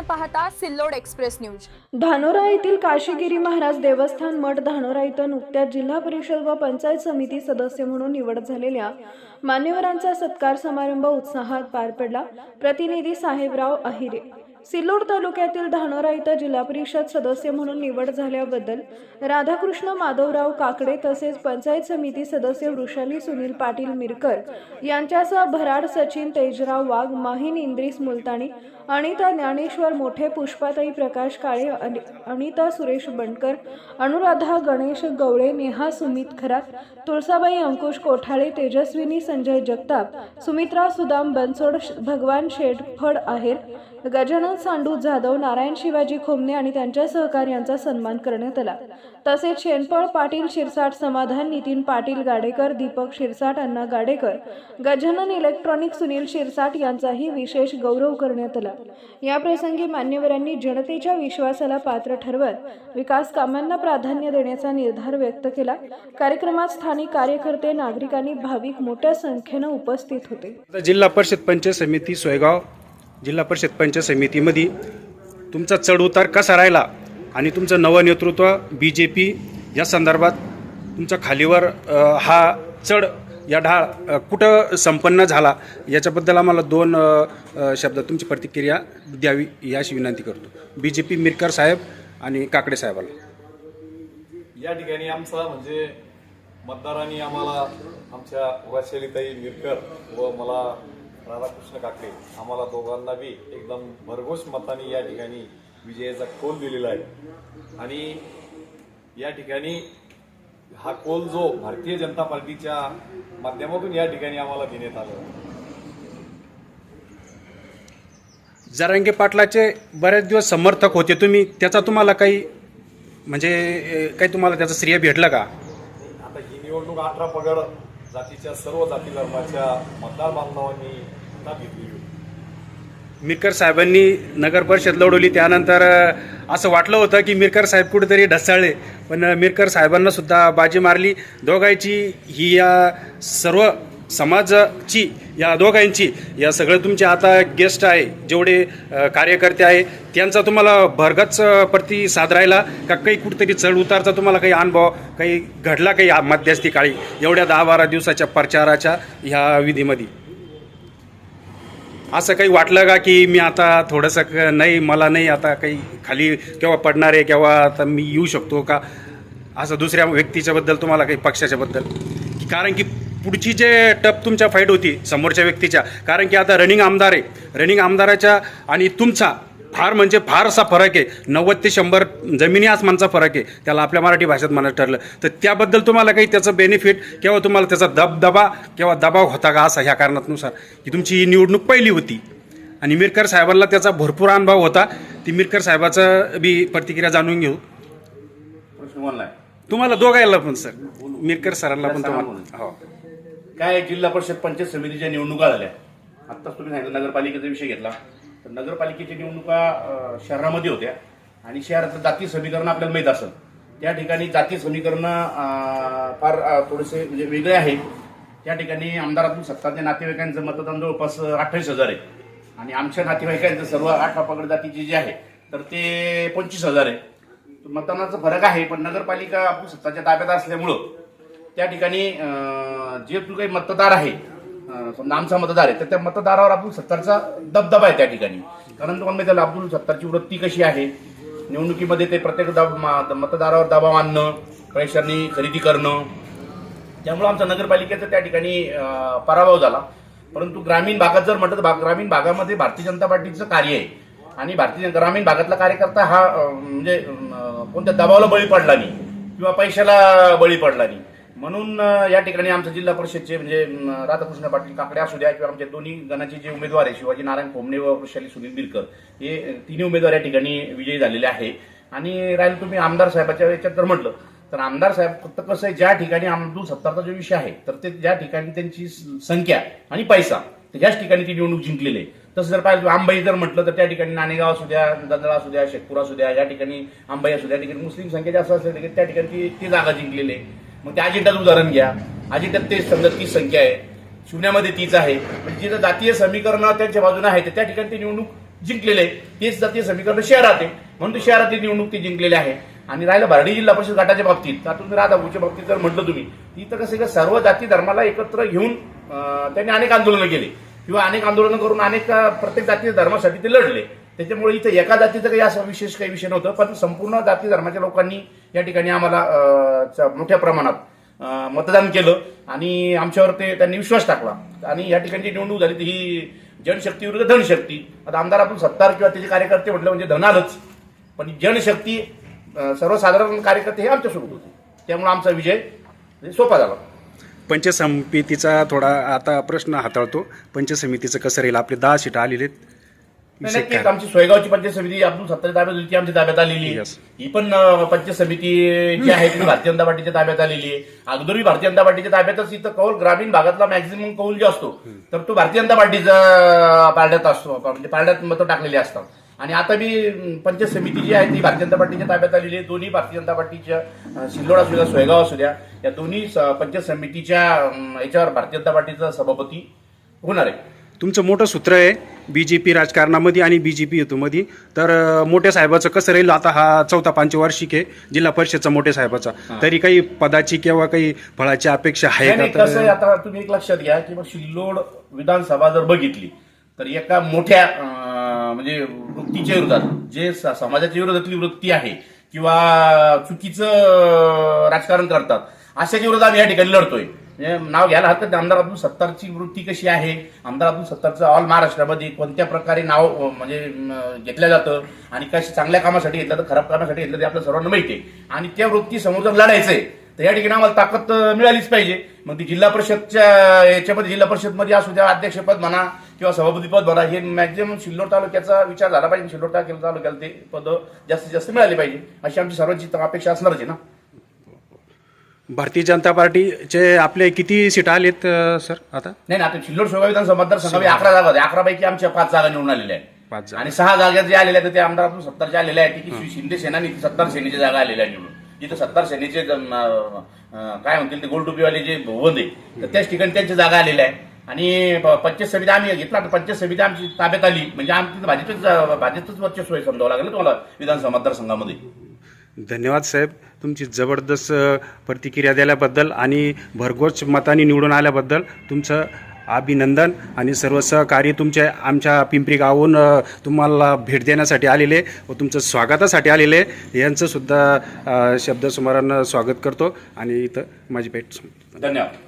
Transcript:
पाहता Sillod express news. Dhanora येथील काशीगिरी महाराज देवस्थान मठ धानोरा इथं नुकत्याच जिल्हा परिषद व पंचायत समिती सदस्य म्हणून निवड झालेल्या मान्यवरांचा सत्कार समारंभ उत्साहात पार पडला। प्रतिनिधी साहेबराव अहिरे। सिल्लोड तालुक्यातील धानोरा इथं जिल्हा परिषद सदस्य म्हणून निवड झाल्याबद्दल राधाकृष्ण माधवराव काकडे तसेच पंचायत समिती सदस्य वृषाली सुनील पाटील मिरकर यांच्यासह भराड सचिन तेजराव वाघ माहीन इंद्रिस मुलतानी अनिता ज्ञानेश्वर मोठे पुष्पाताई प्रकाश काळे अनिता सुरेश बंडकर अनुराधा गणेश गवळे नेहा सुमित खरात तुळसाबाई अंकुश कोठाळे तेजस्विनी संजय जगताप सुमित्रा सुदाम बनसोड भगवान शेठफड आहेर गजानन सांडू जाधव नारायण शिवाजी खोमने आणि त्यांच्या सहकार्यांचा सन्मान करण्यात आला। तसेच शेनपळ पाटील शिरसाट समाधान नितीन पाटील गाडेकर दीपक शिरसाट अण्णा गाडेकर गजानन इलेक्ट्रॉनिक सुनील शिरसाट यांचाही विशेष गौरव करण्यात आला। या प्रसंगी मान्यवरांनी जनतेच्या विश्वासाला पात्र ठरवत विकास कामांना प्राधान्य देण्याचा निर्धार व्यक्त केला। कार्यक्रमात स्थानिक कार्यकर्ते नागरिकांनी भाविक मोठ्या संख्येने उपस्थित होते। जिल्हा परिषद पंचायत समिती सोयगाव जिल्हा परिषद पंचायत समितीमध्ये तुमचा चढउतार कसा राहिला आणि तुमचं नवं नेतृत्व BJP या संदर्भात तुमचा खालीवर हा चढ या ढाळ कुठं संपन्न झाला याच्याबद्दल आम्हाला दोन शब्द तुमची प्रतिक्रिया द्यावी याची विनंती करतो। BJP मिरकर साहेब आणि काकडे साहेबाला। या ठिकाणी आमचा म्हणजे मतदारांनी आम्हाला आमच्या वृषालीताई मिरकर व मला राधाकृष्ण काकडे आम्हाला दोघांना बी एकदम भरघोस मताने या ठिकाणी विजयाचा कौल दिलेला आहे। आणि या ठिकाणी हा कौल जो भारतीय जनता पार्टीच्या माध्यमातून या ठिकाणी आम्हाला देण्यात आला। जरांगे पाटलाचे बरेच दिवस समर्थक होते तुम्ही, त्याचा तुम्हाला काही म्हणजे काही तुम्हाला त्याचं श्रेय भेटलं का? आता ही निवडणूक 18 पगड जातीच्या सर्व जाती धर्माच्या मतदार बांधवांनी घेतली। मिरकर साहेबांनी नगर परिषद लढवली, त्यानंतर असं वाटलं होतं की मिरकर साहेब कुठेतरी ढसाळले, पण मिरकर साहेबांना सुद्धा बाजी मारली। दोघांची ही या सर्व समाजाची या दोघांची या सगळं तुमचे आता गेस्ट आहे जेवढे कार्यकर्ते आहे त्यांचा तुम्हाला भरगच प्रतिसाद राहिला का? काही कुठेतरी चढ उतारचा तुम्हाला काही अनुभव काही घडला काही मध्यस्थी काळी एवढ्या 10-12 दिवसाच्या प्रचाराच्या ह्या विधीमध्ये असं काही वाटलं का की मी आता थोडंसं नाही मला नाही आता काही खाली केव्हा पडणार आहे केव्हा आता मी येऊ शकतो का, असं दुसऱ्या व्यक्तीच्या बद्दल तुम्हाला काही पक्षाच्या बद्दल? कारण की पुढची जे टप तुमच्या फाईट होती समोरच्या व्यक्तीच्या, कारण की आता रनिंग आमदार आहे, रनिंग आमदाराच्या आणि तुमचा फार म्हणजे फार असा फरक आहे, 90 ते 100 जमिनी आसमानचा फरक आहे त्याला आपल्या मराठी भाषेत म्हणायचं ठरलं तर त्याबद्दल तुम्हाला काही त्याचं बेनिफिट किंवा तुम्हाला त्याचा दबदबा किंवा दबाव होता का असं ह्या कारणानुसार की तुमची निवडणूक पहिली होती आणि मिरकर साहेबांना त्याचा भरपूर अनुभव होता? ती मिरकर साहेबाचं बी प्रतिक्रिया जाणून घेऊ। तुम्हाला दोघायला पण सर मिरकर सरांना पण तुम्हाला हो काय जिल्हा परिषद पंचायत समितीच्या निवडणुका झाल्या। आत्ताच तुम्ही सांगितलं नगरपालिकेचा विषय घेतला तर नगरपालिकेच्या निवडणुका शहरामध्ये होत्या आणि शहरातलं जाती समीकरण आपल्याला माहीत असेल, त्या ठिकाणी जाती समीकरण फार थोडेसे म्हणजे वेगळे आहे। त्या ठिकाणी आमदारातून सत्ताच्या नातेवाईकांचं मतदान जवळपास 28,000 आहे आणि आमच्या नातेवाईकांचं सर्व 18 पगड जातीचे जे आहे तर ते 25,000 आहे। मतदानाचा फरक आहे, पण नगरपालिका आपण सत्ताच्या ताब्यात असल्यामुळं त्या ठिकाणी जे काही मतदार आहे समजा आमचा मतदार आहे तर त्या मतदारावर अब्दुल सत्तारचा दबदबा आहे त्या ठिकाणी। कारण तुम्हाला माहिती आहे अब्दुल सत्तारची वृत्ती कशी आहे, निवडणुकीमध्ये ते प्रत्येक मतदारावर दबाव आणणं, पैशांनी खरेदी करणं, त्यामुळे आमचा नगरपालिकेचा त्या ठिकाणी पराभव झाला। परंतु ग्रामीण भागात जर म्हटलं तर ग्रामीण भागामध्ये भारतीय जनता पार्टीचं कार्य आहे आणि भारतीय ग्रामीण भागातला कार्यकर्ता हा म्हणजे कोणत्या दबावाला बळी पडला नाही किंवा पैशाला बळी पडला नाही, म्हणून या ठिकाणी आमच्या जिल्हा परिषदचे म्हणजे राधाकृष्ण पाटील काकडे असू द्या किंवा आमच्या दोन्ही गणाचे जे उमेदवार आहे शिवाजी नारायण खोमने व वृषाली सुनील बिरकर हे तिन्ही उमेदवार या ठिकाणी विजयी झालेले आहे। आणि राहिलं तुम्ही आमदार साहेबाच्या याच्यात जर म्हटलं तर आमदार साहेब फक्त कसं आहे ज्या ठिकाणी अब्दुल सत्तारचा जो विषय आहे तर ते ज्या ठिकाणी त्यांची संख्या आणि पैसा ह्याच ठिकाणी ती निवडणूक जिंकलेली आहे। तसं जर पाहिजे आंबाई जर म्हटलं तर त्या ठिकाणी नाणेगाव असू द्या, दंदळा असू द्या, शेखपुरा असू द्या, या ठिकाणी आंबाई असू द्या, ठिकाणी मुस्लिम संख्या जास्त असल्या त्या ठिकाणी ती जागा जिंकलेली आहे। मग त्या अजिंठाचं उदाहरण घ्या, अजिंठ्यात तेच समजा 30 संख्या आहे, शून्यामध्ये तीच आहे, म्हणजे जिथं जातीय समीकरण त्यांच्या बाजूने आहे त्या ठिकाणी ती निवडणूक जिंकलेले आहे. तेच जातीय समीकरण शहरात आहे, म्हणून ते शहरातली निवडणूक ते जिंकलेले आहे. आणि राहिलं बार्डी जिल्हा परिषद गटाच्या बाबतीत, आता तुम्ही राधापूरच्या बाबतीत जर म्हटलं तुम्ही, तिथं कसं का सर्व जाती धर्माला एकत्र घेऊन त्यांनी अनेक आंदोलनं केली किंवा अनेक आंदोलनं करून अनेक प्रत्येक जाती धर्मासाठी ते लढले. त्याच्यामुळे इथं एका जातीचं काही असं विशेष काही विषय नव्हतं, पण संपूर्ण जाती धर्माच्या लोकांनी या ठिकाणी आम्हाला मोठ्या प्रमाणात मतदान केलं आणि आमच्यावर त्यांनी विश्वास टाकला. आणि या ठिकाणी निवडणूक झाली ही जनशक्ती विरुद्ध धनशक्ती. आता आमदारातून सत्तार किंवा त्याचे कार्यकर्ते म्हटलं म्हणजे धन आलंच, पण जनशक्ती सर्वसाधारण कार्यकर्ते हे आमच्यासोबत होते, त्यामुळे आमचा विजय सोपा झाला. पंचसमितीचा थोडा आता प्रश्न हाताळतो. पंचसमितीचं कसं राहील? आपले 10 सीट आलेले आहेत. विषय नक्कीच काय? आमची सोयगावची पंचायत समिती अब्दुल सत्तार ताब्यात होती, ती आमच्या ताब्यात आलेली आहे. Yes. ही पण पंचायत समिती जी आहे ती भारतीय जनता पार्टीच्या ताब्यात आलेली आहे. अगोदरही भारतीय जनता पार्टीच्या ताब्यातच इथं कौल ग्रामीण भागातला मॅक्झिमम कौल जो असतो तर तो भारतीय जनता पार्टीचा पारड्यात असतो, म्हणजे पारड्यात मतं टाकलेली असतात. आणि आता मी पंचायत समिती जी आहे ती भारतीय जनता पार्टीच्या ताब्यात आलेली आहे. दोन्ही भारतीय जनता पार्टीच्या सिल्लोड असू द्या, सोयगाव असू द्या, या दोन्ही पंचायत समितीच्या याच्यावर भारतीय जनता पार्टीचा सभापती होणार आहे. तुमचं मोठं सूत्र आहे बीजेपी राजकारणामध्ये आणि बीजेपी हेतूमध्ये. तर मोठ्या साहेबाचं कसं राहील? आता हा 4था पंचवार्षिक आहे जिल्हा परिषदचा मोठ्या साहेबाचा, तरी काही पदाची किंवा काही फळाची अपेक्षा आहे नाही, का? कसं आहे, आता तुम्ही एक लक्षात घ्या की मग सिल्लोड विधानसभा जर बघितली तर एका मोठ्या म्हणजे वृत्तीच्या विरोधात, जे समाजाच्या विरोधातली वृत्ती आहे किंवा चुकीचं राजकारण करतात, अशाच्या विरोधात आम्ही या ठिकाणी लढतोय. म्हणजे नाव घ्यायला हरकत नाही. आमदार अब्दुल सत्तारची वृत्ती कशी आहे, आमदार अब्दुल सत्तारचं ऑल महाराष्ट्रामध्ये कोणत्या प्रकारे नाव म्हणजे घेतलं जातं आणि कशी चांगल्या कामासाठी घेतलं तर खराब कामासाठी घेतलं ते आपल्या सर्वांना माहिती आहे. आणि त्या वृत्ती समोर जर लढायचंय तर या ठिकाणी आम्हाला ताकद मिळालीच पाहिजे. मग ती जिल्हा परिषदच्या याच्यामध्ये, जिल्हा परिषदमध्ये असू द्या, अध्यक्षपद म्हणा किंवा सभापतीपद म्हणा, हे मॅक्झिमम सिल्लोड तालुक्याचा विचार झाला पाहिजे. सिल्लोड तालुक्याला ते पद जास्तीत जास्त मिळाली पाहिजे अशी आमची सर्वांची अपेक्षा असणारच आहे ना. भारतीय जनता पार्टीचे आपले किती सीट आलेत सर आता? नाही, आता सिल्लोड सोयगाव विधानसभा मतदारसंघात 11 जागा होत्या. 11 पैकी आमच्या 5 जागा निवडून आलेल्या आहेत. 5 जागा. आणि 6 जागा जे आलेल्या आहेत ते आमदार अब्दुल सत्तारच्या आलेल्या आहेत की शिंदे सेना आणि सत्तार सेनेच्या जागा आलेल्या आहेत निवडून. जिथं सत्तार सेनेचे काय म्हणतील ते गोलटोपीवाले जे भवन आहे तर त्याच ठिकाणी त्यांच्या जागा आलेल्या आहेत. आणि पंचायत समिती आम्ही घेतला तर पंचायत समिती आमची ताब्यात आली म्हणजे आमची भाजपच वर्चस्व आहे समजावं लागेल तुम्हाला विधानसभा मतदारसंघामध्ये. धन्यवाद साहेब, तुमची जबरदस्त प्रतिक्रिया दिल्याबद्दल आणि भरघोस मताने निवडून आल्याबद्दल तुमचं अभिनंदन. आणि सर्व सहकारी तुमच्या आमच्या पिंपरी गावहून तुम्हाला भेट देण्यासाठी आलेले व तुमचं स्वागतासाठी आलेले यांचंसुद्धा शब्दसुमरानं स्वागत करतो आणि इथं माझी भेट. धन्यवाद.